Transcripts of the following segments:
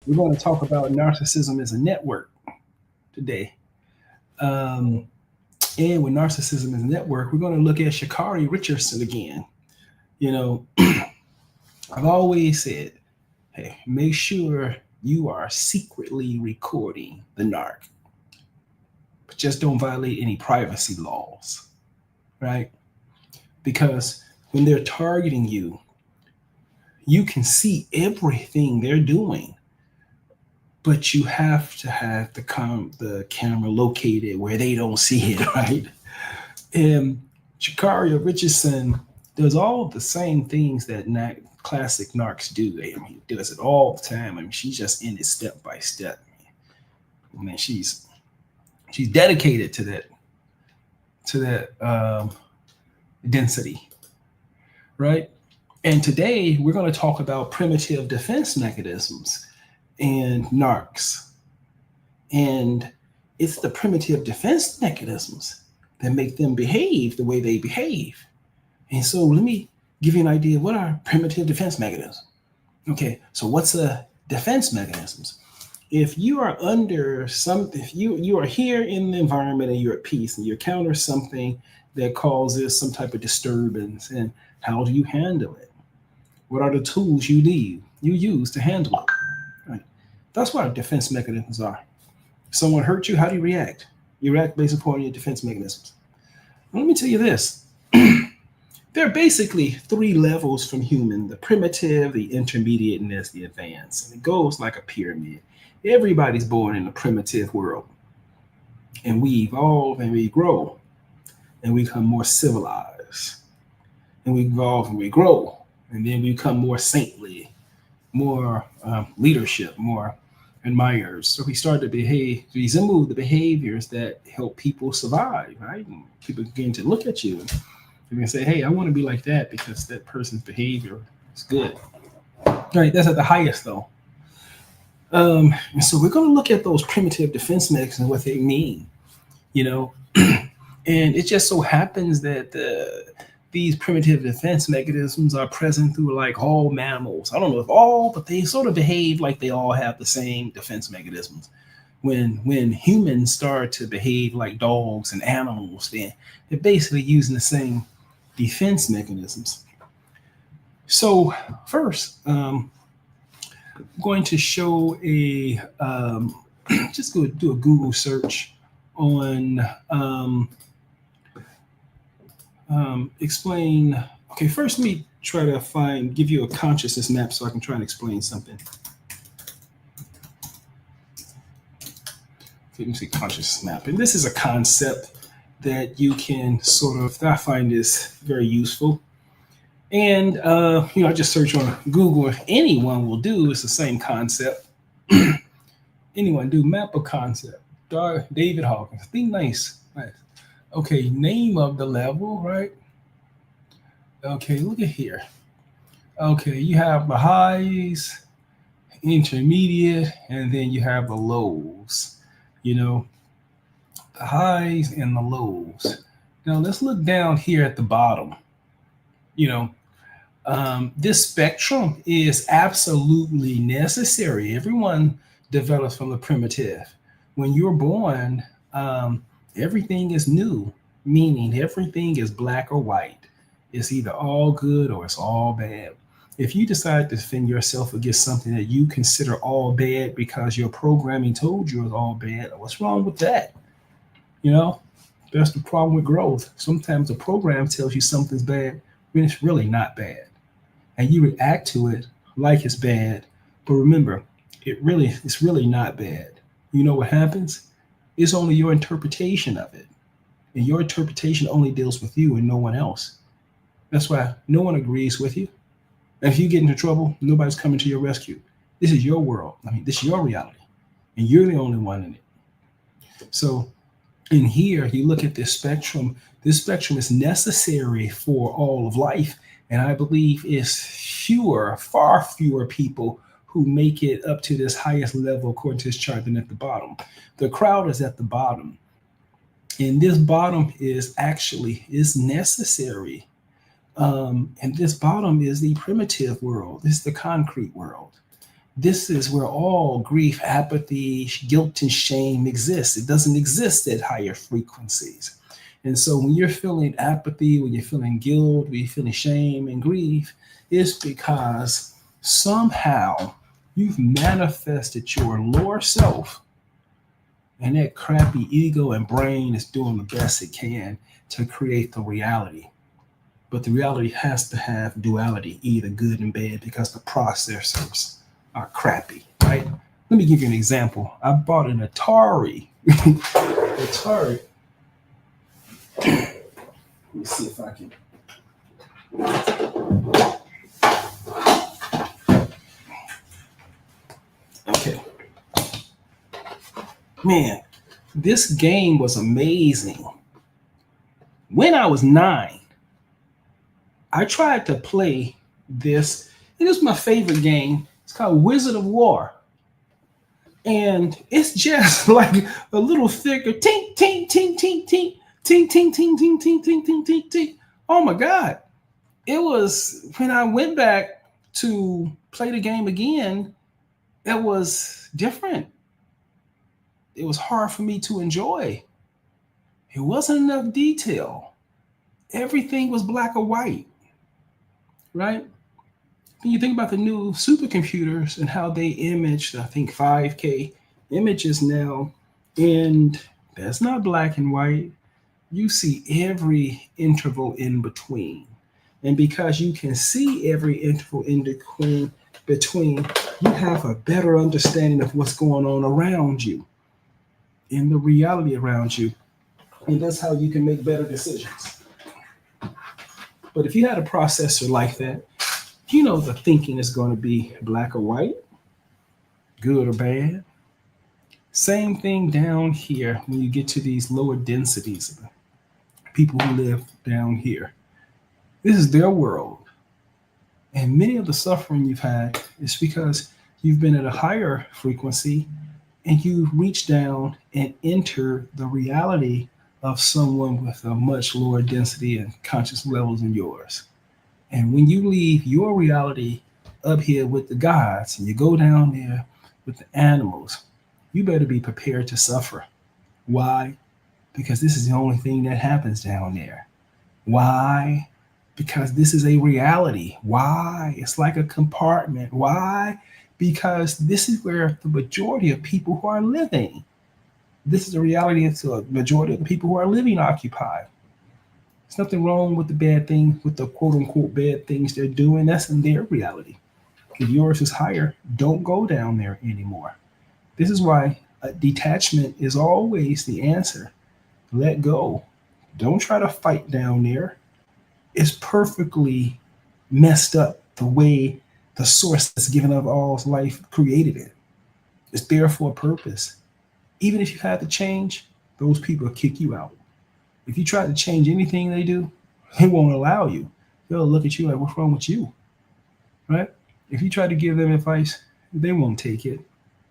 We're going to talk about narcissism as a network today. Um, and with narcissism as a network, we're going to look at Sha'Carri Richardson again. You know, I've always said, hey, make sure you are secretly recording the narc, but just don't violate any privacy laws, right? Because when they're targeting you, you can see everything they're doing, but you have to have the camera located where they don't see it, right? And Sha'Carri Richardson does all the same things that classic narcs do. I mean, he does it all the time. I mean, she's just in it step by step. I mean, she's dedicated to that density, right? And today we're going to talk about primitive defense mechanisms and narcs. And it's the primitive defense mechanisms that make them behave the way they behave. And so let me give you an idea of what are primitive defense mechanisms. Okay, so what's a defense mechanisms? If you are if you are here in the environment and you're at peace and you encounter something that causes some type of disturbance, and how do you handle it? What are the tools you use to handle it? Right. That's what our defense mechanisms are. If someone hurt you, how do you react? You react based upon your defense mechanisms. Let me tell you this. There are basically three levels from human: the primitive, the intermediate, and there's the advanced. And it goes like a pyramid. Everybody's born in the primitive world. And we evolve and we grow and we become more civilized. And we evolve and we grow. And then we become more saintly, more leadership, more admirers. So we start to resemble the behaviors that help people survive, right? And people begin to look at you and you can say, hey, I want to be like that because that person's behavior is good. All right, that's at the highest though. And so we're going to look at those primitive defense mechanisms and what they mean, you know. And it just so happens that these primitive defense mechanisms are present through like all mammals. I don't know if all, but they sort of behave like they all have the same defense mechanisms. When humans start to behave like dogs and animals, then they're basically using the same defense mechanisms. So first, I'm going to show just go do a Google search on explain. Okay, first let me try to give you a consciousness map so I can try and explain something. Okay, let me see consciousness map. And this is a concept that you can I find this very useful. And, I just search on Google. Anyone will do. It's the same concept. Anyone do map of concept. David Hawkins. Think nice. Okay, name of the level, right? Okay, look at here. Okay, you have the highs, intermediate, and then you have the lows. The highs and the lows. Now let's look down here at the bottom. This spectrum is absolutely necessary. Everyone develops from the primitive. When you're born, everything is new, meaning everything is black or white. It's either all good or it's all bad. If you decide to defend yourself against something that you consider all bad because your programming told you it's all bad, what's wrong with that? That's the problem with growth. Sometimes the program tells you something's bad when it's really not bad. And you react to it like it's bad. But remember, it's really not bad. You know what happens? It's only your interpretation of it. And your interpretation only deals with you and no one else. That's why no one agrees with you. And if you get into trouble, nobody's coming to your rescue. This is your world. This is your reality. And you're the only one in it. So in here, you look at this spectrum. This spectrum is necessary for all of life. And I believe it's far fewer people who make it up to this highest level according to this chart than at the bottom. The crowd is at the bottom. And this bottom is necessary. And this bottom is the primitive world. This is the concrete world. This is where all grief, apathy, guilt, and shame exists. It doesn't exist at higher frequencies. And so when you're feeling apathy, when you're feeling guilt, when you're feeling shame and grief, it's because somehow you've manifested your lower self, and that crappy ego and brain is doing the best it can to create the reality. But the reality has to have duality, either good and bad, because the processors are crappy, right? Let me give you an example. I bought an Atari. Atari. Let me see if I can. Okay. Man, this game was amazing. When I was 9, I tried to play this. It is my favorite game. It's called Wizard of War. And it's just like a little thicker tink, tink, tink, tink, tink, tink, tink, tink, tink, tink, tink, tink, tink, tink. Oh my God. It was when I went back to play the game again, it was different. It was hard for me to enjoy. It wasn't enough detail. Everything was black or white, right? When you think about the new supercomputers and how they image, I think 5K images now, and that's not black and white. You see every interval in between. And because you can see every interval in between, you have a better understanding of what's going on around you, in the reality around you. And that's how you can make better decisions. But if you had a processor like that, you know the thinking is going to be black or white, good or bad. Same thing down here when you get to these lower densities, people who live down here. This is their world. And many of the suffering you've had is because you've been at a higher frequency and you reach down and enter the reality of someone with a much lower density and conscious levels than yours. And when you leave your reality up here with the gods and you go down there with the animals, you better be prepared to suffer. Why? Because this is the only thing that happens down there. Why? Because this is a reality. Why? It's like a compartment. Why? Because this is where the majority of people who are living. This is the reality of the majority of the people who are living occupied. There's nothing wrong with the bad thing, with the quote unquote bad things they're doing. That's in their reality. If yours is higher, don't go down there anymore. This is why detachment is always the answer. Let go. Don't try to fight down there. It's perfectly messed up the way the source that's given of all life created it. It's there for a purpose. Even if you had to change, those people will kick you out. If you try to change anything they do, they won't allow you. They'll look at you like, what's wrong with you? Right? If you try to give them advice, they won't take it.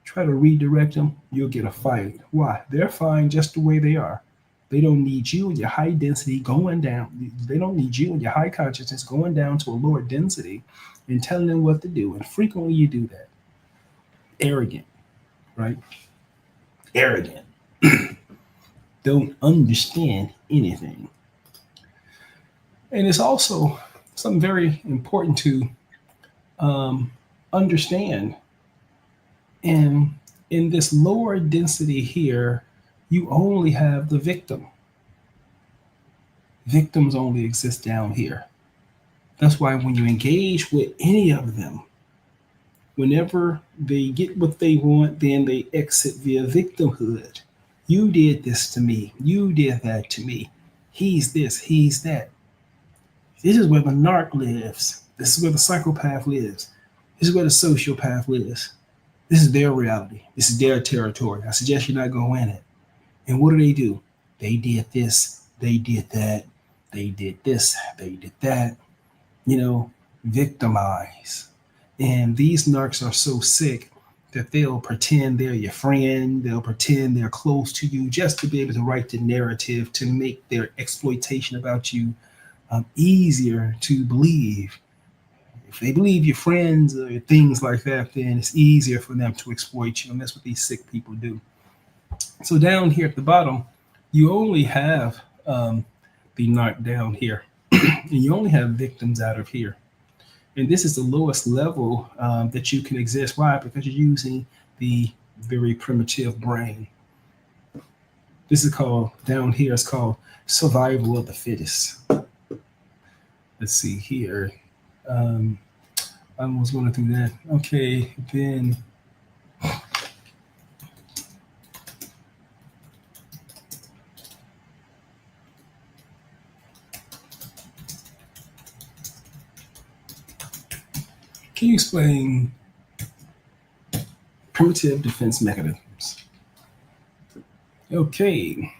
Try to redirect them, you'll get a fight. Why? They're fine just the way they are. They don't need you and your high density going down. They don't need you and your high consciousness going down to a lower density and telling them what to do. And frequently you do that. Arrogant, right? Arrogant. Don't understand anything. And it's also something very important to understand. And in this lower density here, you only have the victim. Victims only exist down here. That's why when you engage with any of them, whenever they get what they want, then they exit via victimhood. You did this to me. You did that to me. He's this, he's that. This is where the narc lives. This is where the psychopath lives. This is where the sociopath lives. This is their reality. This is their territory. I suggest you not go in it. And what do? They did this. They did that. They did this. They did that. Victimize. And these narcs are so sick that they'll pretend they're your friend. They'll pretend they're close to you just to be able to write the narrative to make their exploitation about you easier to believe. If they believe you're friends or things like that, then it's easier for them to exploit you. And that's what these sick people do. So down here at the bottom, you only have the narc down here, and you only have victims out of here. And this is the lowest level that you can exist. Why? Because you're using the very primitive brain. This is called, down here, it's called survival of the fittest. Let's see here. I was going to do that. Okay, then. Can you explain primitive defense mechanisms? Okay.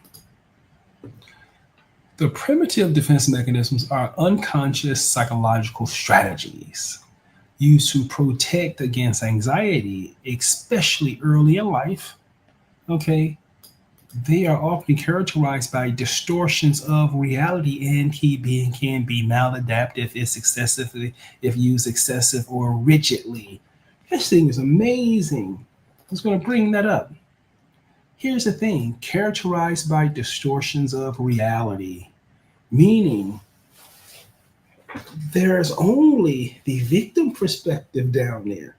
The primitive defense mechanisms are unconscious psychological strategies used to protect against anxiety, especially early in life. Okay. They are often characterized by distortions of reality and can be maladaptive if used excessive or rigidly. This thing is amazing. I was going to bring that up. Here's the thing, characterized by distortions of reality, meaning there's only the victim perspective down there.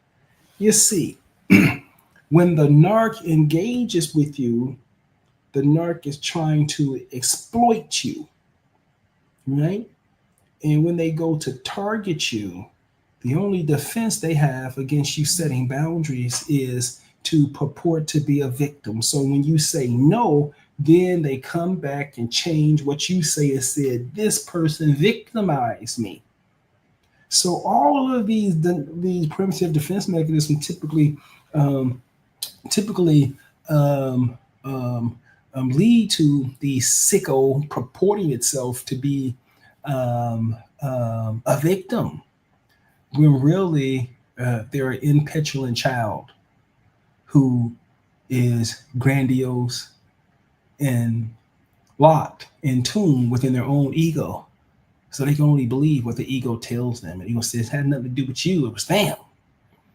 You see, when the narc engages with you, the narc is trying to exploit you, right? And when they go to target you, the only defense they have against you setting boundaries is to purport to be a victim. So when you say no, then they come back and change what you say and said, this person victimized me. So all of these primitive defense mechanisms typically lead to the sicko purporting itself to be a victim, when really they're an impetulant child who is grandiose and locked in tune within their own ego. So they can only believe what the ego tells them. And ego says it had nothing to do with you, it was them.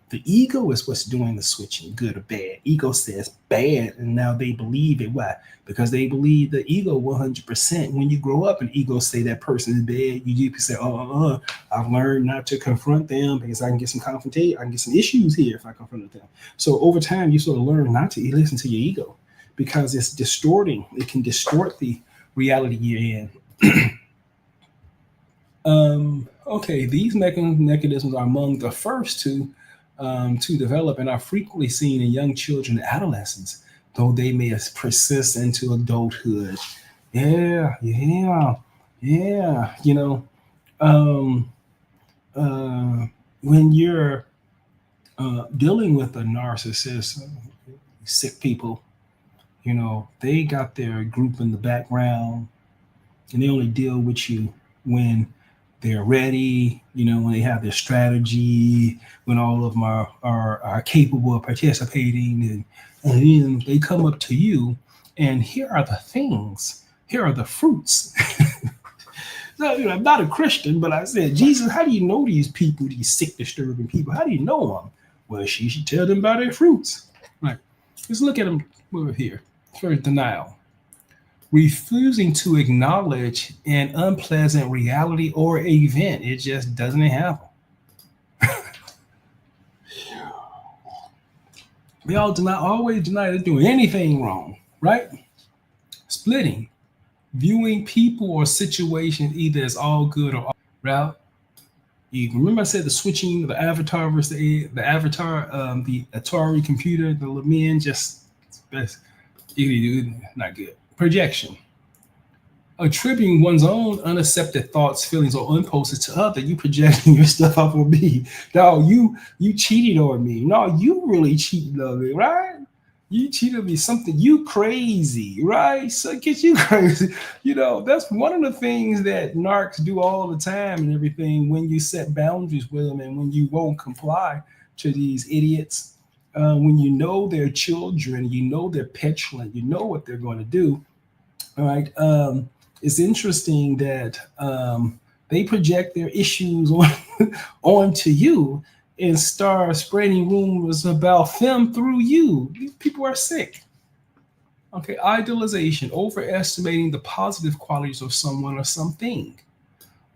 The ego is what's doing the switching, good or bad. Ego says bad, and now they believe it. Why? Because they believe the ego 100%. When you grow up and ego say that person is bad, you can say, I've learned not to confront them because I can get some confrontation, I can get some issues here if I confront them. So over time, you sort of learn not to listen to your ego because it's distorting. It can distort the reality you're in. Okay, these mechanisms are among the first to develop and are frequently seen in young children and adolescents, though they may persist into adulthood. Yeah. You know, when you're dealing with a narcissist, sick people, you know, they got their group in the background and they only deal with you when they're ready, you know, when they have their strategy, when all of them are capable of participating, and then they come up to you, and here are the things, here are the fruits. So, you know, I'm not a Christian, but I said, Jesus, how do you know these people, these sick, disturbing people? How do you know them? Well, she should tell them about their fruits. Right. Let's look at them over here. First, denial. Refusing to acknowledge an unpleasant reality or event. It just doesn't happen. We all always deny they're doing anything wrong, right? Splitting. Viewing people or situations either as all good or all right. You remember I said the switching, the avatar versus the avatar, the Atari computer, the men just best. Not good. Projection. Attributing one's own unaccepted thoughts, feelings, or impulses to other. You projecting your stuff off on me. No, you cheated on me. No, you really cheated on me, right? You cheated on me. Something you crazy, right? So get you crazy. You know, that's one of the things that narcs do all the time and everything. When you set boundaries with them and when you won't comply to these idiots, when you know they're children, you know they're petulant, you know what they're going to do. All right. It's interesting that They project their issues on onto you and start spreading rumors about them through you. These people are sick. Okay, idealization, overestimating the positive qualities of someone or something.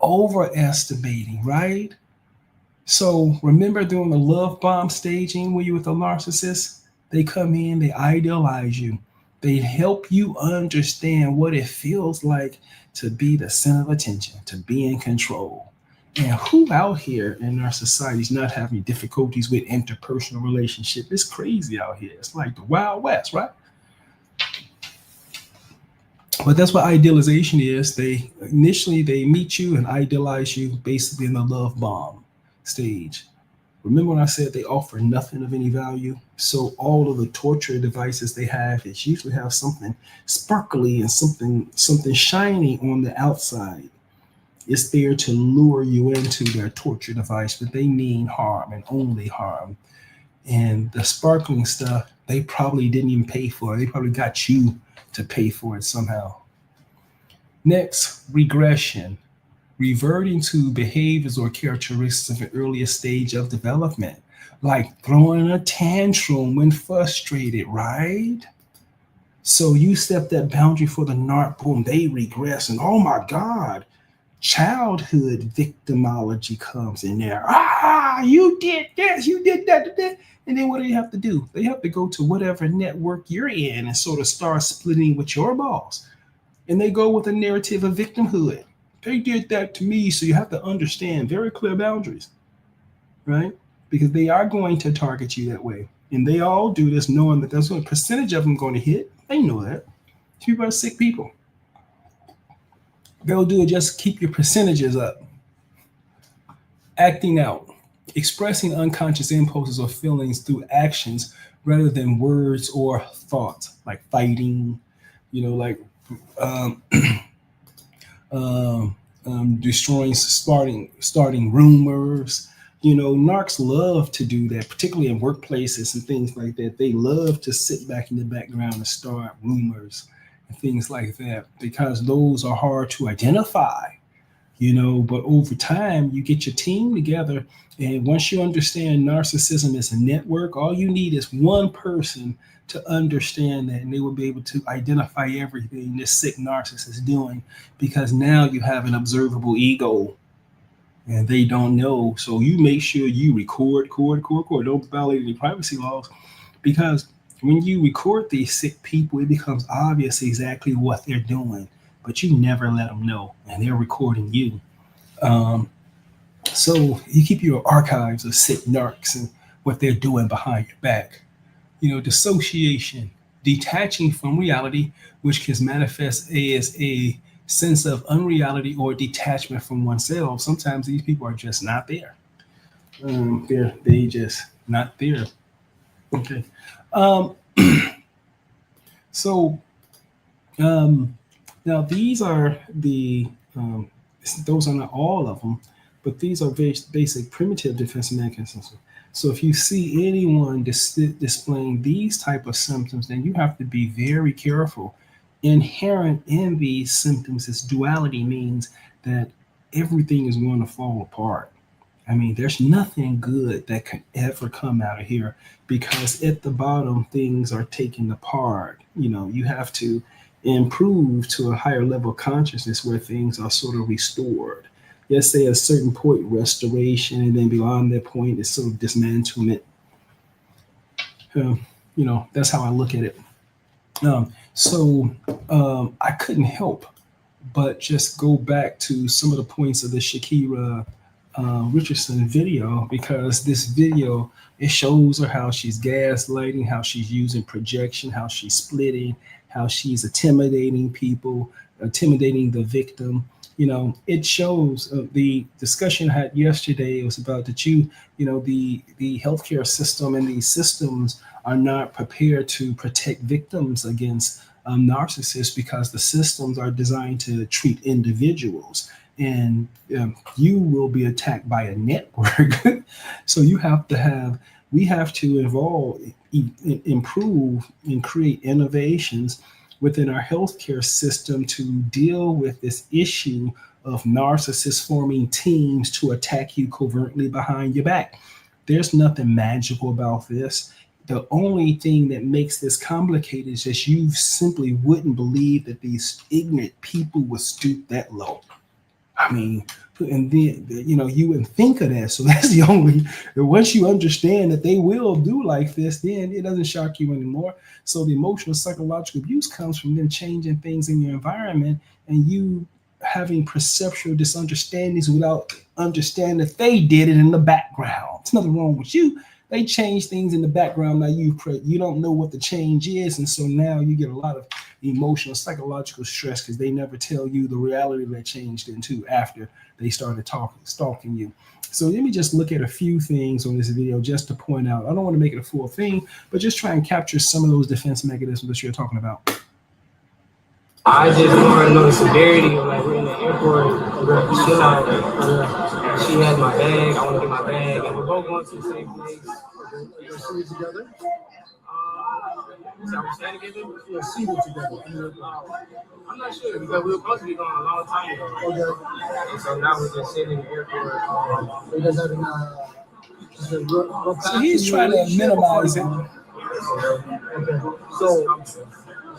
Overestimating, right? So remember during the love bomb staging when you with a narcissist, they come in, they idealize you. They help you understand what it feels like to be the center of attention, to be in control. And who out here in our society is not having difficulties with interpersonal relationship? It's crazy out here. It's like the Wild West, right? But that's what idealization is. They initially they meet you and idealize you basically in the love bomb stage. Remember when I said they offer nothing of any value? So all of the torture devices they have is usually have something sparkly and something shiny on the outside. It's there to lure you into their torture device, but they mean harm and only harm. And the sparkling stuff, they probably didn't even pay for it. They probably got you to pay for it somehow. Next, regression, reverting to behaviors or characteristics of an earlier stage of development, like throwing a tantrum when frustrated, right? So you set that boundary for the narc, boom, they regress, and oh my God, childhood victimology comes in there. You did this, you did that. And then what do you have to do? They have to go to whatever network you're in and sort of start splitting with your boss. And they go with a narrative of victimhood. They did that to me. So you have to understand very clear boundaries, right? Because they are going to target you that way. And they all do this knowing that there's a percentage of them going to hit. They know that. People are sick people. They'll do it just keep your percentages up. Acting out, expressing unconscious impulses or feelings through actions rather than words or thoughts, like fighting, like um, destroying, starting rumors. Narcs love to do that, particularly in workplaces and things like that. They love to sit back in the background and start rumors and things like that because those are hard to identify, but over time you get your team together. And once you understand narcissism is a network, all you need is one person to understand that, and they will be able to identify everything this sick narcissist is doing because now you have an observable ego and they don't know. So you make sure you record. Don't violate any privacy laws because when you record these sick people, it becomes obvious exactly what they're doing, but you never let them know, and they're recording you. So you keep your archives of sick narcs and what they're doing behind your back. Dissociation, detaching from reality, which can manifest as a sense of unreality or detachment from oneself. Sometimes these people are just not there. They just not there. Okay. Um, so now these are those are not all of them, but these are very basic primitive defense mechanisms. So if you see anyone displaying these type of symptoms, then you have to be very careful. Inherent in these symptoms is duality, means that everything is going to fall apart. I mean, there's nothing good that can ever come out of here because at the bottom, things are taken apart. You have to improve to a higher level of consciousness where things are sort of restored. Let's say at a certain point, restoration, and then beyond that point, it's sort of dismantlement. That's how I look at it. I couldn't help but just go back to some of the points of the Sha'Carri Richardson video, because this video, it shows her how she's gaslighting, how she's using projection, how she's splitting, how she's intimidating people, intimidating the victim. It shows the discussion I had yesterday was about that the healthcare system and these systems are not prepared to protect victims against narcissists because the systems are designed to treat individuals. And you will be attacked by a network. So we have to evolve, improve, and create innovations within our healthcare system to deal with this issue of narcissists forming teams to attack you covertly behind your back. There's nothing magical about this. The only thing that makes this complicated is that you simply wouldn't believe that these ignorant people would stoop that low. I mean, and then, you wouldn't think of that. So that's the only, once you understand that they will do like this, then it doesn't shock you anymore. So the emotional psychological abuse comes from them changing things in your environment and you having perceptual misunderstandings without understanding that they did it in the background. There's nothing wrong with you. They change things in the background. Now you don't know what the change is. And so now you get a lot of emotional, psychological stress because they never tell you the reality that changed into after they started stalking you. So let me just look at a few things on this video just to point out. I don't want to make it a full thing, but just try and capture some of those defense mechanisms that you're talking about. I just want to know the severity of like we're in the airport. She has my bag. I want to get my bag, and we're both going to the same place. You're seated together? So we're staying together? You're seated together. I'm not sure because we were supposed to be going a long time ago. Okay. And so now we're just sitting in the airport. It doesn't have So he's trying to minimize it. Okay.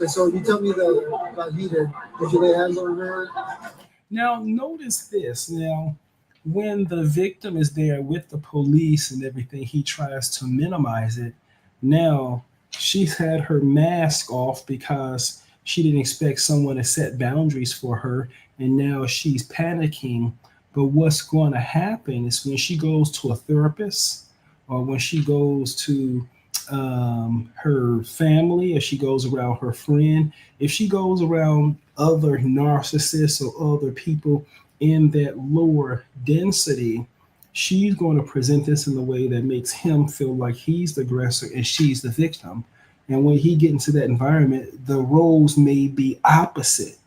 So you tell me that got heated. Did you lay hands on her? Now, notice this. Now, when the victim is there with the police and everything, he tries to minimize it. Now, she's had her mask off because she didn't expect someone to set boundaries for her, and now she's panicking. But what's going to happen is when she goes to a therapist or when she goes to her family, or she goes around her friend, if she goes around other narcissists or other people in that lower density, she's going to present this in a way that makes him feel like he's the aggressor and she's the victim. And when he gets into that environment, the roles may be opposite.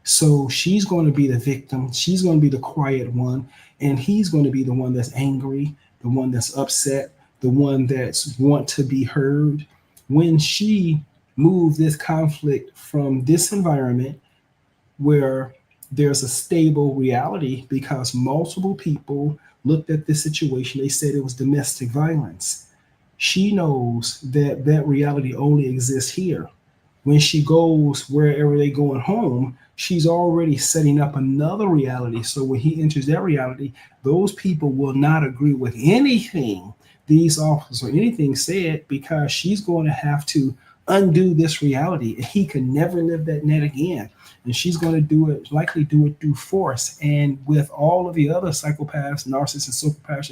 So she's going to be the victim. She's going to be the quiet one. And he's going to be the one that's angry, the one that's upset, the one that's want to be heard. When she moved this conflict from this environment where there's a stable reality because multiple people looked at this situation, they said it was domestic violence. She knows that that reality only exists here. When she goes wherever they going home, she's already setting up another reality. So when he enters that reality, those people will not agree with anything these officers or anything said because she's going to have to undo this reality and he can never live that net again. And she's going to likely do it through force. And with all of the other psychopaths, narcissists, sociopaths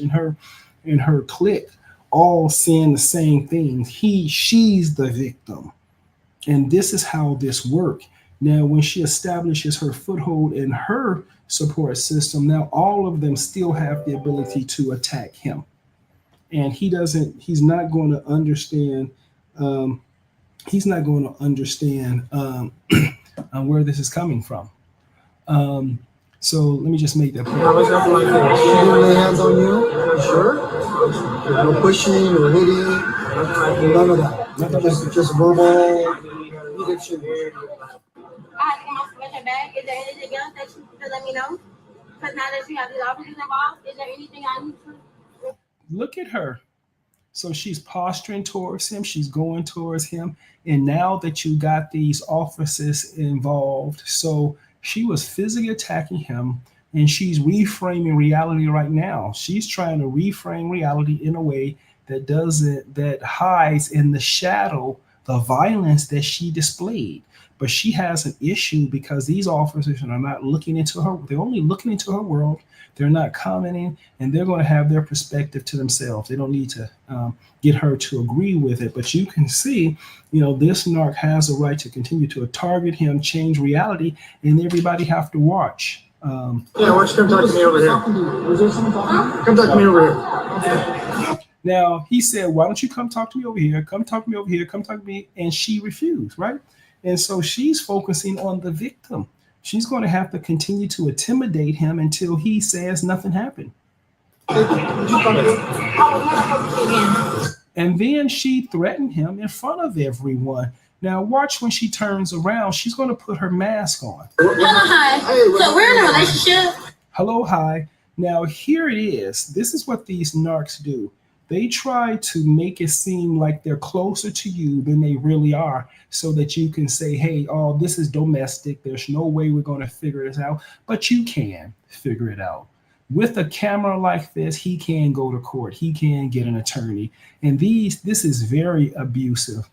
in her clique, all saying the same thing. She's the victim. And this is how this works. Now, when she establishes her foothold in her support system, now all of them still have the ability to attack him. And he's not going to understand where this is coming from. So let me just make that point. She didn't lay hands on you? You sure? No pushing or hitting? None of that. Just verbal. I have to come with your bag. Is there anything else that you can let me know? Because now that you have these officers involved, is there anything I need to? Look at her. So she's posturing towards him. She's going towards him. And now that you got these officers involved, so she was physically attacking him and she's reframing reality right now. She's trying to reframe reality in a way that hides in the shadow the violence that she displayed. But she has an issue because these officers are not looking into her. They're only looking into her world. They're not commenting, and they're going to have their perspective to themselves. They don't need to get her to agree with it. But you can see, this narc has a right to continue to target him, change reality, and everybody have to watch. Yeah, why don't you come talk to me over here? Come talk to me over here. Now, he said, why don't you come talk to me over here? Come talk to me over here. Come talk to me. And she refused, right? And so she's focusing on the victim. She's going to have to continue to intimidate him until he says nothing happened. And then she threatened him in front of everyone. Now watch when she turns around, she's going to put her mask on. Hello, hi. So we're in a relationship. Hello, hi. Now here it is. This is what these narcs do. They try to make it seem like they're closer to you than they really are so that you can say, hey, oh, this is domestic. There's no way we're going to figure this out. But you can figure it out. With a camera like this, he can go to court. He can get an attorney. And this is very abusive.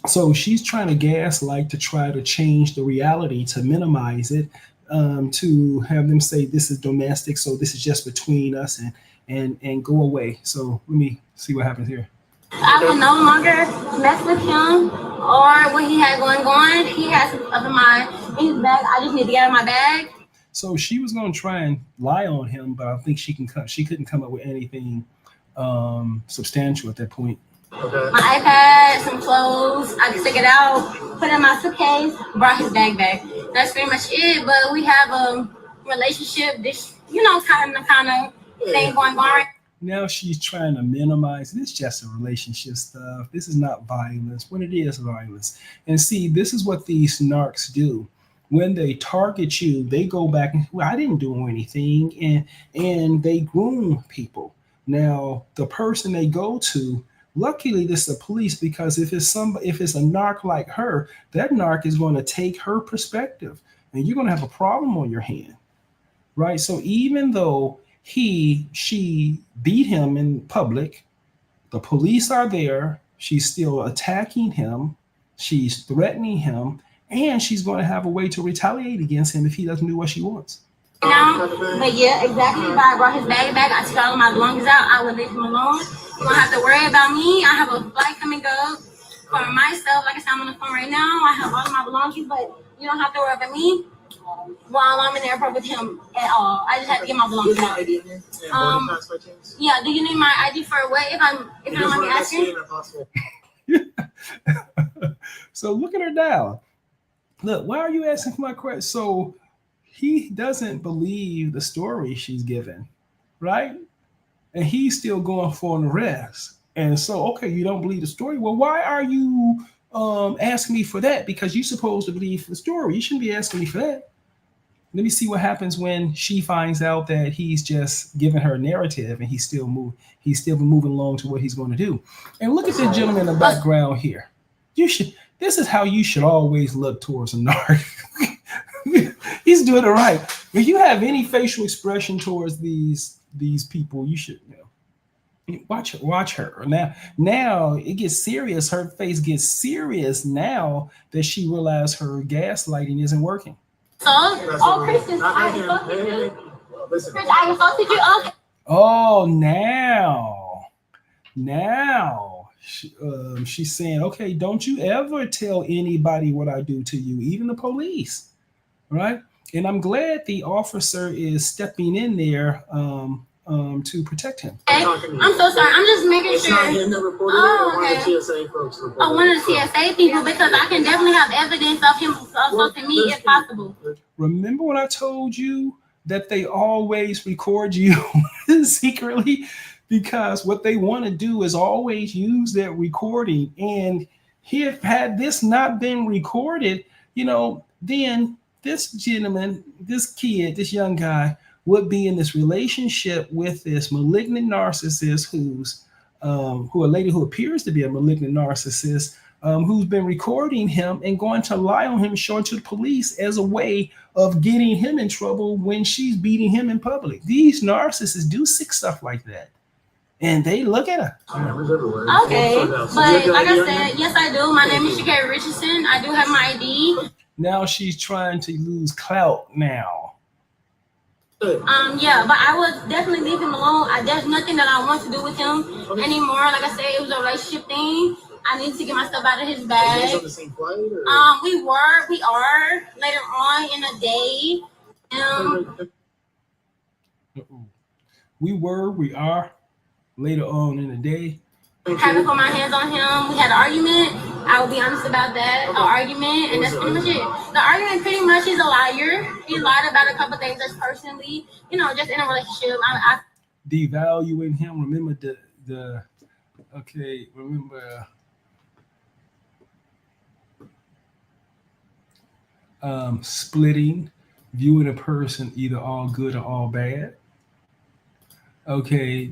So she's trying to gaslight to try to change the reality, to minimize it, to have them say this is domestic, so this is just between us, and go away. So let me see what happens here. I will no longer mess with him or what he had going on. He has some stuff in his bag. I just need to get out of my bag. So she was going to try and lie on him, but I think she couldn't come up with anything substantial at that point. Okay. My iPad, some clothes. I just took it out, put it in my suitcase, brought his bag back. That's pretty much it. But we have a relationship, this, kind of thing going on. Now she's trying to minimize. This is just a relationship stuff. This is not violence when it is violence. And see, this is what these narcs do. When they target you, they go back and, well, I didn't do anything, and they groom people. Now the person they go to, luckily this is the police, because if it's a narc like her, that narc is going to take her perspective, and you're going to have a problem on your hand, right? So even though she beat him in public, the police are there, she's still attacking him, she's threatening him, and she's going to have a way to retaliate against him if he doesn't do what she wants. But yeah, exactly. If I brought his bag back, I took all of my belongings out, I would leave him alone. You don't have to worry about me. I have a flight coming up for myself. Like I said, I'm on the phone right now. I have all of my belongings, but you don't have to worry about me while I'm in the airport with him at all. I just have to get my belongings out. Yeah, do you need my ID for what? If you don't mind me asking? So look at her now. Look, why are you asking for my credit? So he doesn't believe the story she's given, right? And he's still going for an arrest. And so, okay, you don't believe the story. Well, why are you asking me for that? Because you're supposed to believe the story. You shouldn't be asking me for that. Let me see what happens when she finds out that he's just giving her a narrative and he's still moving along to what he's going to do. And look at the gentleman in the background here. This is how you should always look towards a narc. He's doing it right. If you have any facial expression towards these people, you should watch her. Now it gets serious. Her face gets serious now that she realized her gaslighting isn't working. So, Christian, I insulted you. Christian, I insulted you. Okay. Oh, now she's saying, okay, don't you ever tell anybody what I do to you, even the police, right? And I'm glad the officer is stepping in there to protect him. Okay. I'm so sorry. I'm just making sure. Okay. One of the TSA people, because I can definitely have evidence of him assaulting me if possible. Remember when I told you that they always record you secretly? Because what they want to do is always use that recording. And had this not been recorded, then this gentleman, this kid, this young guy would be in this relationship with this malignant narcissist who a lady who appears to be a malignant narcissist, who's been recording him and going to lie on him, showing to the police as a way of getting him in trouble when she's beating him in public. These narcissists do sick stuff like that. And they look at her. Okay, but like I said, yes, I do. My name is Sha'Carri Richardson. I do have my ID. Now she's trying to lose clout now. Yeah, but I would definitely leave him alone. There's nothing that I want to do with him anymore. Like I said, it was a relationship thing. I need to get my stuff out of his bag. On the same flight, or? We are later on in the day. We are later on in the day. Having put my hands on him. We had an argument. I will be honest about that. An argument, and that's pretty much it. The argument pretty much is a liar. He lied about a couple things just personally, just in a relationship. Devaluing him. Remember splitting, viewing a person either all good or all bad. Okay,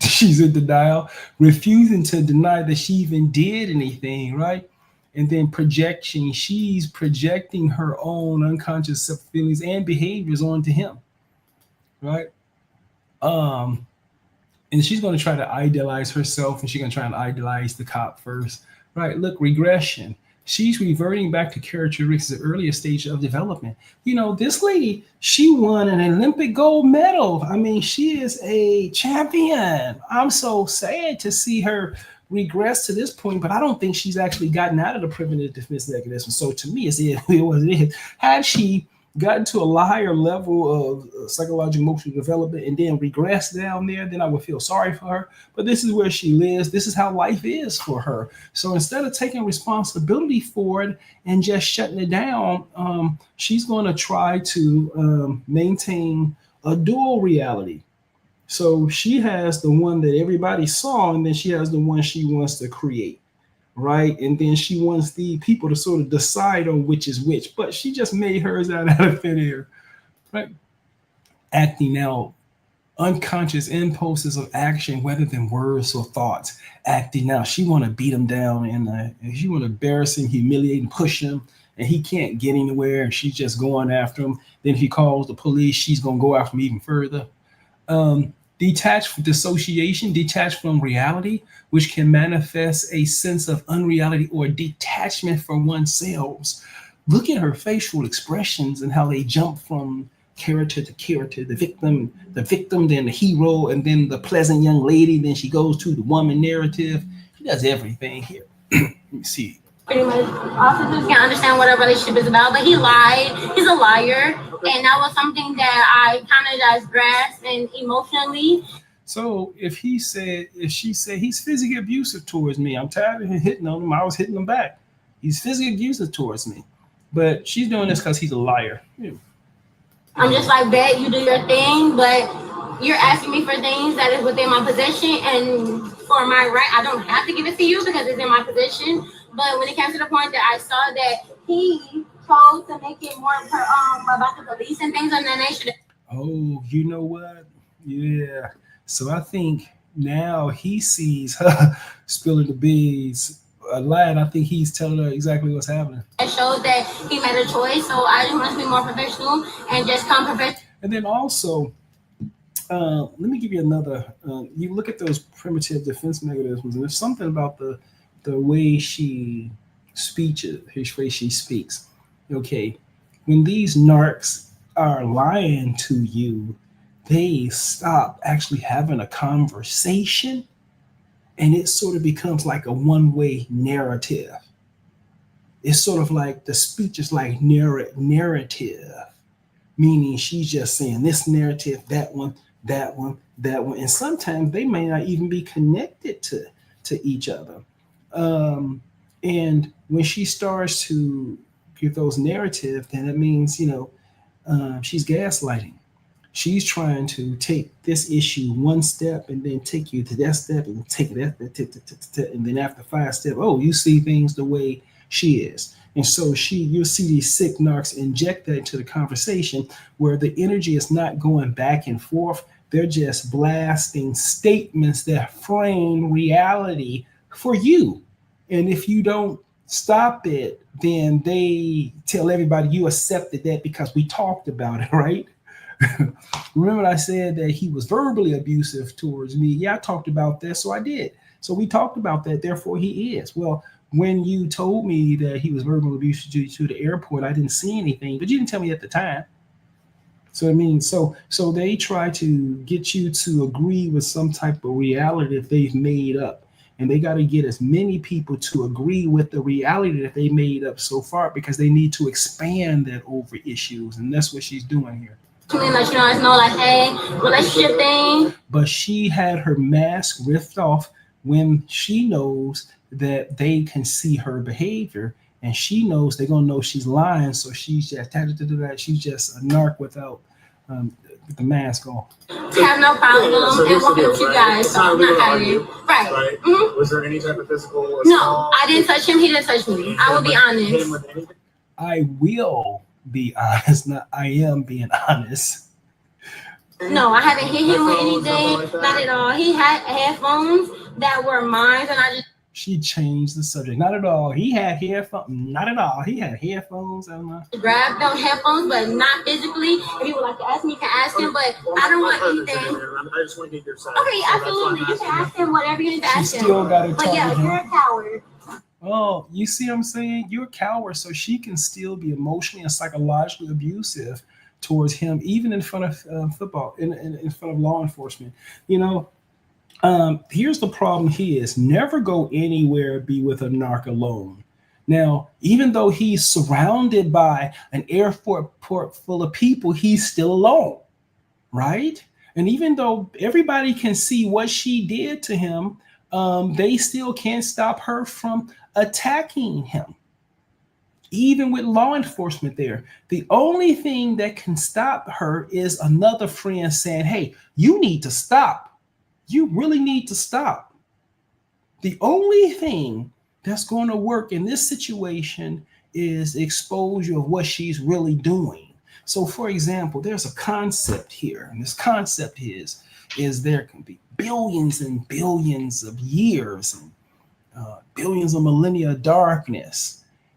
she's in denial, refusing to deny that she even did anything, right? And then projection, she's projecting her own unconscious feelings and behaviors onto him, right? And she's going to try to idealize herself, and she's going to try and idealize the cop first, right? Look, regression. She's reverting back to characteristics at earlier stage of development. You know, this lady, she won an Olympic gold medal. I mean, she is a champion. I'm so sad to see her regress to this point, but I don't think she's actually gotten out of the primitive defense mechanism. So to me, it's what it is. Had she gotten to a higher level of psychological emotional development and then regress down there, then I would feel sorry for her. But this is where she lives. This is how life is for her. So instead of taking responsibility for it and just shutting it down, she's going to try to maintain a dual reality. So she has the one that everybody saw, and then she has the one she wants to create. Right. And then she wants the people to sort of decide on which is which, but she just made hers out of thin air. Right. Acting out unconscious impulses of action, whether than words or thoughts. Acting out. She want to beat him down and she want to embarrass him, humiliate and push him, and he can't get anywhere. And she's just going after him. Then if he calls the police, she's going to go after him even further. Detached from dissociation, detached from reality, which can manifest a sense of unreality or detachment from oneself. Look at her facial expressions and how they jump from character to character, the victim, then the hero, and then the pleasant young lady. Then she goes to the woman narrative. She does everything here. Let me see. Pretty much, officers can't understand what a relationship is about, but he lied. He's a liar. And that was something that I kind of just grasped and emotionally. So if she said he's physically abusive towards me, I'm tired of hitting on him. I was hitting him back. He's physically abusive towards me. But she's doing this because he's a liar. Yeah. I'm just like, bet you do your thing, but you're asking me for things that is within my possession, and for my right, I don't have to give it to you because it's in my possession. But when it came to the point that I saw that he chose to make it more about the police and things of that nature. Oh, you know what? Yeah. So I think now he sees her spilling the beans a lot. I think he's telling her exactly what's happening. It showed that he made a choice, so I just want to be more professional and just come professional. And then also, let me give you another. You look at those primitive defense mechanisms, and there's something about the way she speeches, his way she speaks. Okay, when these narcs are lying to you, they stop actually having a conversation, and it sort of becomes like a one-way narrative. It's sort of like the speech is like narrative, meaning she's just saying this narrative, that one, and sometimes they may not even be connected to each other. And when she starts to give those narratives, then it means, she's gaslighting. She's trying to take this issue one step and then take you to that step and take that, and then after 5 steps, you see things the way she is. And so you'll see these sick narcs inject that into the conversation where the energy is not going back and forth. They're just blasting statements that frame reality for you. And if you don't stop it, then they tell everybody you accepted that because we talked about it, right? Remember I said that he was verbally abusive towards me? Yeah, I talked about that, so I did. So we talked about that, therefore he is. Well, when you told me that he was verbally abusive to the airport, I didn't see anything, but you didn't tell me at the time. So I mean, so they try to get you to agree with some type of reality that they've made up. And they got to get as many people to agree with the reality that they made up so far because they need to expand that over issues. And that's what she's doing here. Let you guys know, like, hey, relationship thing. But she had her mask ripped off when she knows that they can see her behavior, and she knows they're gonna know she's lying. So she's just she's just a narc without with the mask on. Have no problem and walking with you guys. So I'm not hiding. Right. Mm-hmm. Was there any type of physical assault? No, I didn't touch him. He didn't touch me. I will be honest. I will be honest, not I am being honest. No, I haven't hit him with anything. Not at all. He had headphones that were mine, and I just She changed the subject. Not at all. He had headphones. Not at all. He had headphones. grabbed them headphones, but not physically. If you would like to ask me, you can ask him, but I don't want anything. I just want to get your side. Okay, absolutely. You can ask him whatever you need to ask him. Still got to But yeah, you're a coward. Oh, you see what I'm saying? You're a coward, so she can still be emotionally and psychologically abusive towards him, even in front of football, in front of law enforcement. Here's the problem. He is never go anywhere, be with a narc alone. Now, even though he's surrounded by an airport full of people, he's still alone, right? And even though everybody can see what she did to him, they still can't stop her from attacking him. Even with law enforcement there, the only thing that can stop her is another friend saying, hey, you need to stop. You really need to stop. The only thing that's going to work in this situation is exposure of what she's really doing. So, for example, there's a concept here, and this concept is there can be billions and billions of years and billions of millennia of darkness.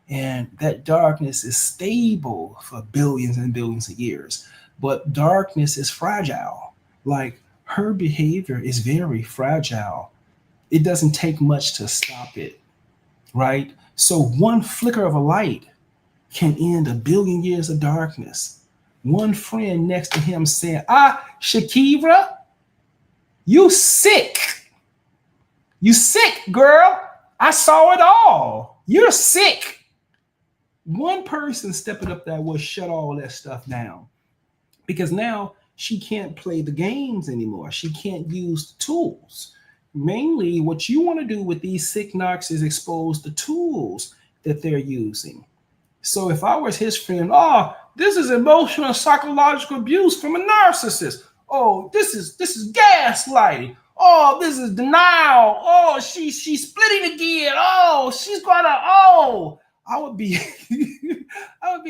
And that darkness is stable for billions and billions of years. But darkness is fragile. Like her behavior is very fragile. It doesn't take much to stop it, right? So one flicker of a light can end a billion years of darkness. One friend next to him saying, Sha'Carri, you sick. You sick, girl. I saw it all. You're sick. One person stepping up there will shut all that stuff down, because now she can't play the games anymore. She can't use the tools. Mainly what you want to do with these sick narcs is expose the tools that they're using. So if I was his friend, this is emotional and psychological abuse from a narcissist. Oh, this is gaslighting. Oh, this is denial. Oh, she's splitting again. Oh, she's gonna, I would be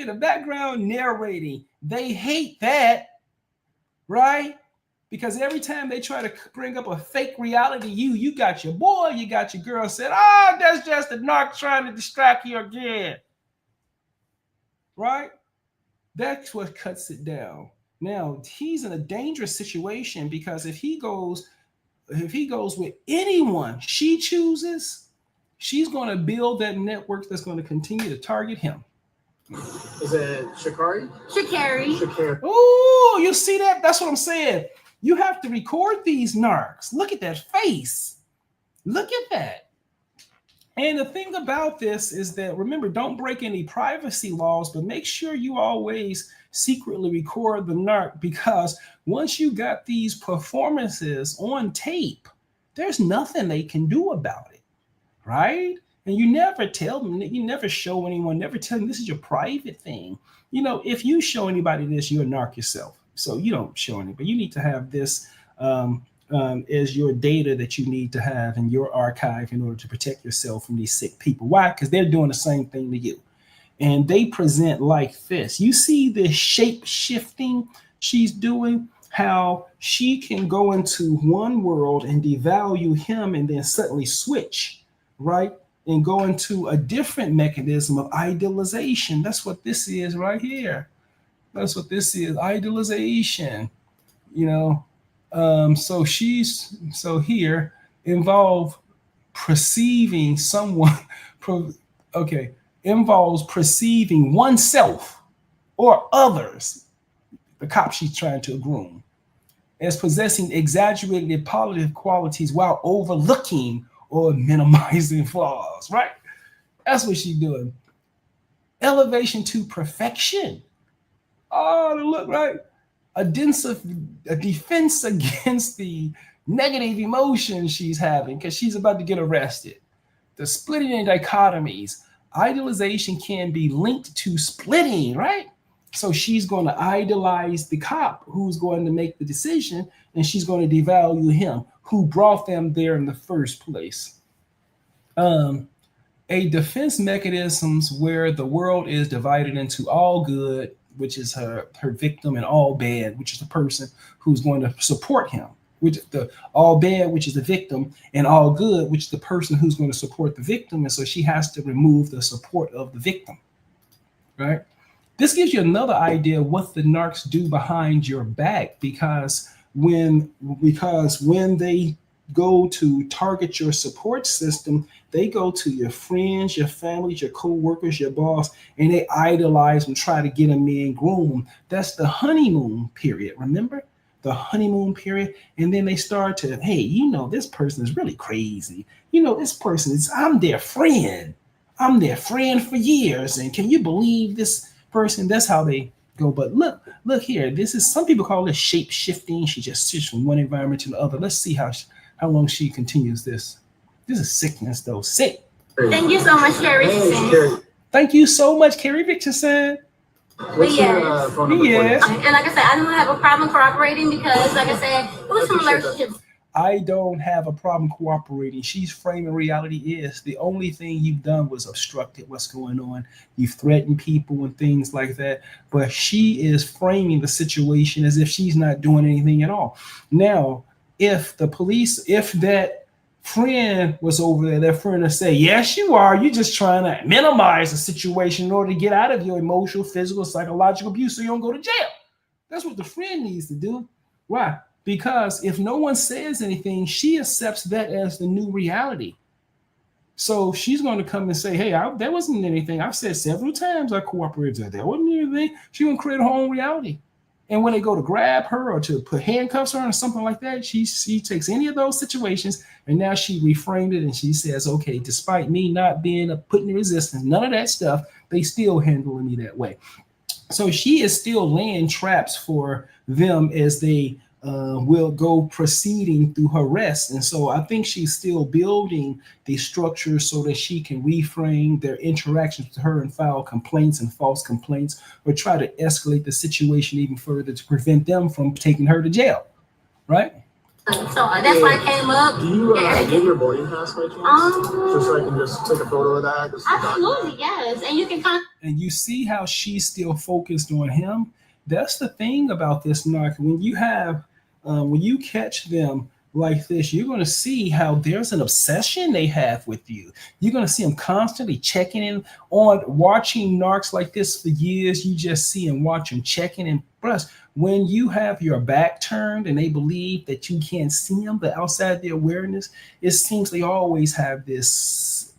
in the background narrating. They hate that, right? Because every time they try to bring up a fake reality, you got your boy, you got your girl said, that's just the narc trying to distract you again, right? That's what cuts it down. Now, he's in a dangerous situation, because if he goes with anyone she chooses, she's going to build that network that's going to continue to target him. Is it Sha'Carri? Sha'Carri. Oh, you see that? That's what I'm saying. You have to record these narcs. Look at that face. Look at that. And the thing about this is that, remember, don't break any privacy laws, but make sure you always secretly record the narc, because once you got these performances on tape, there's nothing they can do about it, right? And you never tell them, you never show anyone, never tell them this is your private thing. If you show anybody this, you're a narc yourself. So you don't show anybody. You need to have this as your data that you need to have in your archive in order to protect yourself from these sick people. Why? Because they're doing the same thing to you. And they present like this. You see this shape shifting she's doing, how she can go into one world and devalue him and then suddenly switch, right? And go into a different mechanism of idealization. That's what this is right here. That's what this is, idealization, So here involve perceiving someone, involves perceiving oneself or others, the cop she's trying to groom, as possessing exaggerated positive qualities while overlooking or minimizing flaws, right? That's what she's doing. Elevation to perfection. Look, right? A defense against the negative emotions she's having because she's about to get arrested. The splitting and dichotomies. Idealization can be linked to splitting, right? So she's going to idolize the cop who's going to make the decision, and she's going to devalue him who brought them there in the first place. a defense mechanisms where the world is divided into all good, which is her victim, and all bad, which is the person who's going to support him. Which the all bad, which is the victim, and all good, which is the person who's going to support the victim. And so she has to remove the support of the victim, right? This gives you another idea of what the narcs do behind your back, because when they go to target your support system, they go to your friends, your families, your co-workers, your boss, and they idolize and try to get them in, groom them. That's the honeymoon period, remember? The honeymoon period. And then they start to, hey, you know, this person is really crazy. You know, this person is, I'm their friend. I'm their friend for years. And can you believe this person? That's how they go. But look here. This is, some people call this shape shifting. She just shifts from one environment to the other. Let's see how long she continues this. This is sickness, though. Sick. Thank you so much, Carrie. Thank you so much, Carrie Richardson. What's your phone number? Yes. And like I said, I didn't have a problem cooperating because, like I said, it was some relationships. I don't have a problem cooperating. She's framing reality is the only thing you've done was obstructed what's going on. You've threatened people and things like that. But she is framing the situation as if she's not doing anything at all. Now, if the police, if that friend was over there, that friend would say, yes, you are. You're just trying to minimize the situation in order to get out of your emotional, physical, psychological abuse so you don't go to jail. That's what the friend needs to do. Why? Because if no one says anything, she accepts that as the new reality. So she's going to come and say, hey, there wasn't anything. I've said several times I cooperated. There wasn't anything. She's going to create her own reality. And when they go to grab her or to put handcuffs on or something like that, she takes any of those situations, and now she reframed it and she says, okay, despite me not being put in resistance, none of that stuff, they still handling me that way. So she is still laying traps for them as they will go proceeding through her rest. And so I think she's still building the structure so that she can reframe their interactions with her and file complaints and false complaints, or try to escalate the situation even further to prevent them from taking her to jail, right? So that's why I came up. Do you give your boarding pass by chance? Just so I can just take a photo of that? Absolutely, yes. And you can come. And you see how she's still focused on him. That's the thing about this narc. When you catch them like this, you're going to see how there's an obsession they have with you. You're going to see them constantly checking in on, watching narcs like this for years. You just see them, watch them checking in. Plus, when you have your back turned and they believe that you can't see them, but outside their awareness, it seems they always have this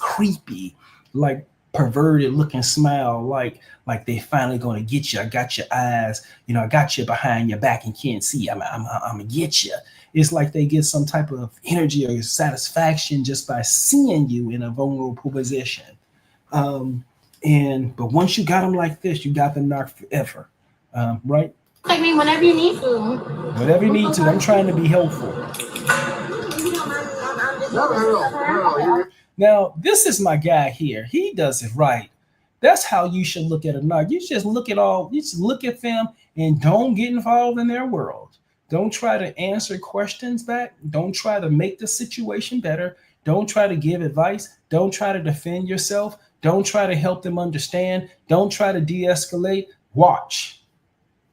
creepy, like perverted looking smile, like they finally gonna get you. I got your eyes, I got you behind your back and can't see. I'm gonna get you. It's like they get some type of energy or satisfaction just by seeing you in a vulnerable position. But once you got them like this, you got the narc forever, right? Take me whenever you need to. Whatever you need to. I'm trying to be helpful. Now, this is my guy here. He does it right. That's how you should look at a narc. You just look at them and don't get involved in their world. Don't try to answer questions back. Don't try to make the situation better. Don't try to give advice. Don't try to defend yourself. Don't try to help them understand. Don't try to de-escalate. Watch.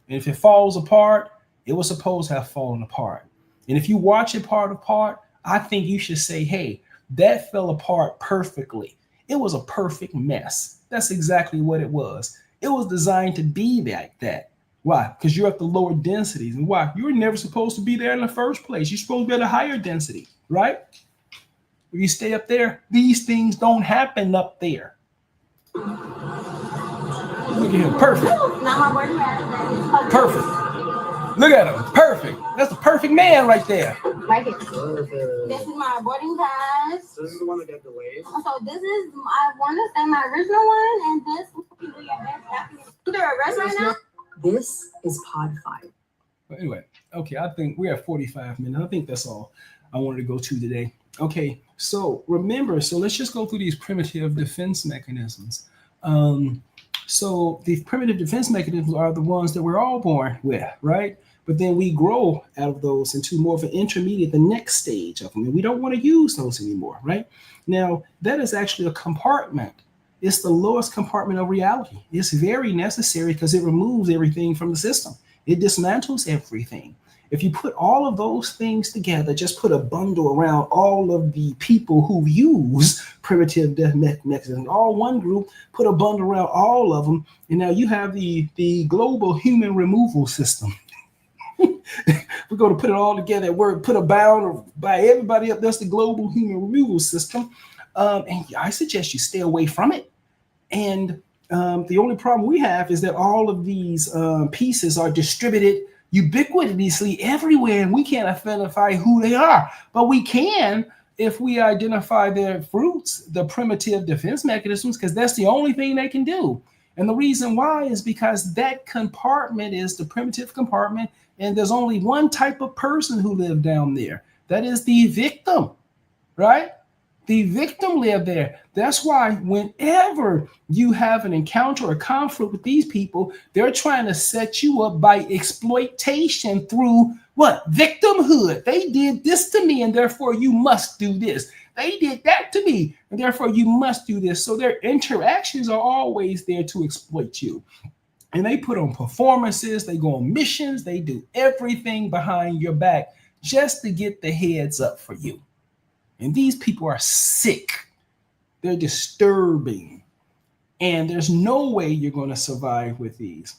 And if it falls apart, it was supposed to have fallen apart. And if you watch it part apart, I think you should say, hey, that fell apart perfectly. It was a perfect mess. That's exactly what it was. It was designed to be like that. Why? Because you're at the lower densities. And why? You were never supposed to be there in the first place. You're supposed to be at a higher density, right? If you stay up there, these things don't happen up there. Look at him. Perfect. Perfect. Look at him. Perfect. That's a perfect man right there. Right here. This is my boarding pass. This is the one that got delayed. So this is, I want to say my original one, and this will be under arrest right now. This is Pod 5. But anyway, okay, I think we're at 45 minutes. I think that's all I wanted to go to today. Okay, so remember, let's just go through these primitive defense mechanisms. So these primitive defense mechanisms are the ones that we're all born with, right? But then we grow out of those into more of an intermediate, the next stage of them. And we don't want to use those anymore, right? Now, that is actually a compartment. It's the lowest compartment of reality. It's very necessary because it removes everything from the system. It dismantles everything. If you put all of those things together, just put a bundle around all of the people who use primitive death mechanisms, all one group, put a bundle around all of them, and now you have the global human removal system. We're going to put it all together at work, put a bound by everybody up. That's the global human removal system. And I suggest you stay away from it. And the only problem we have is that all of these pieces are distributed ubiquitously everywhere, and we can't identify who they are. But we can if we identify their fruits, the primitive defense mechanisms, because that's the only thing they can do. And the reason why is because that compartment is the primitive compartment, and there's only one type of person who lived down there. That is the victim, right? The victim lived there. That's why whenever you have an encounter or conflict with these people, they're trying to set you up by exploitation through what? Victimhood. They did this to me, and therefore you must do this. They did that to me, and therefore you must do this. So their interactions are always there to exploit you. And they put on performances, they go on missions, they do everything behind your back just to get the heads up for you. And these people are sick. They're disturbing. And there's no way you're going to survive with these.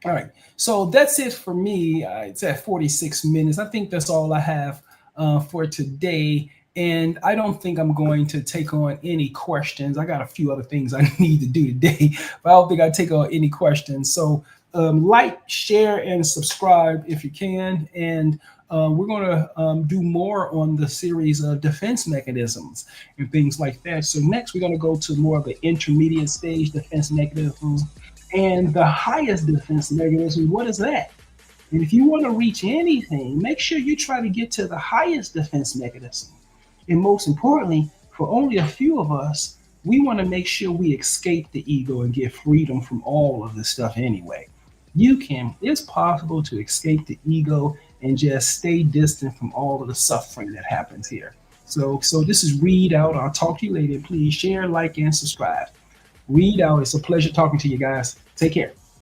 All right. So that's it for me. It's at 46 minutes. I think that's all I have for today. And I don't think I'm going to take on any questions. I got a few other things I need to do today, but I don't think I take on any questions. So like, share, and subscribe if you can. And we're going to do more on the series of defense mechanisms and things like that. So next, we're going to go to more of the intermediate stage defense mechanisms and the highest defense mechanism. What is that? And if you want to reach anything, make sure you try to get to the highest defense mechanism. And most importantly, for only a few of us, we want to make sure we escape the ego and get freedom from all of this stuff anyway. It's possible to escape the ego and just stay distant from all of the suffering that happens here. So this is Read Out. I'll talk to you later. Please share, like, and subscribe. Read Out. It's a pleasure talking to you guys. Take care.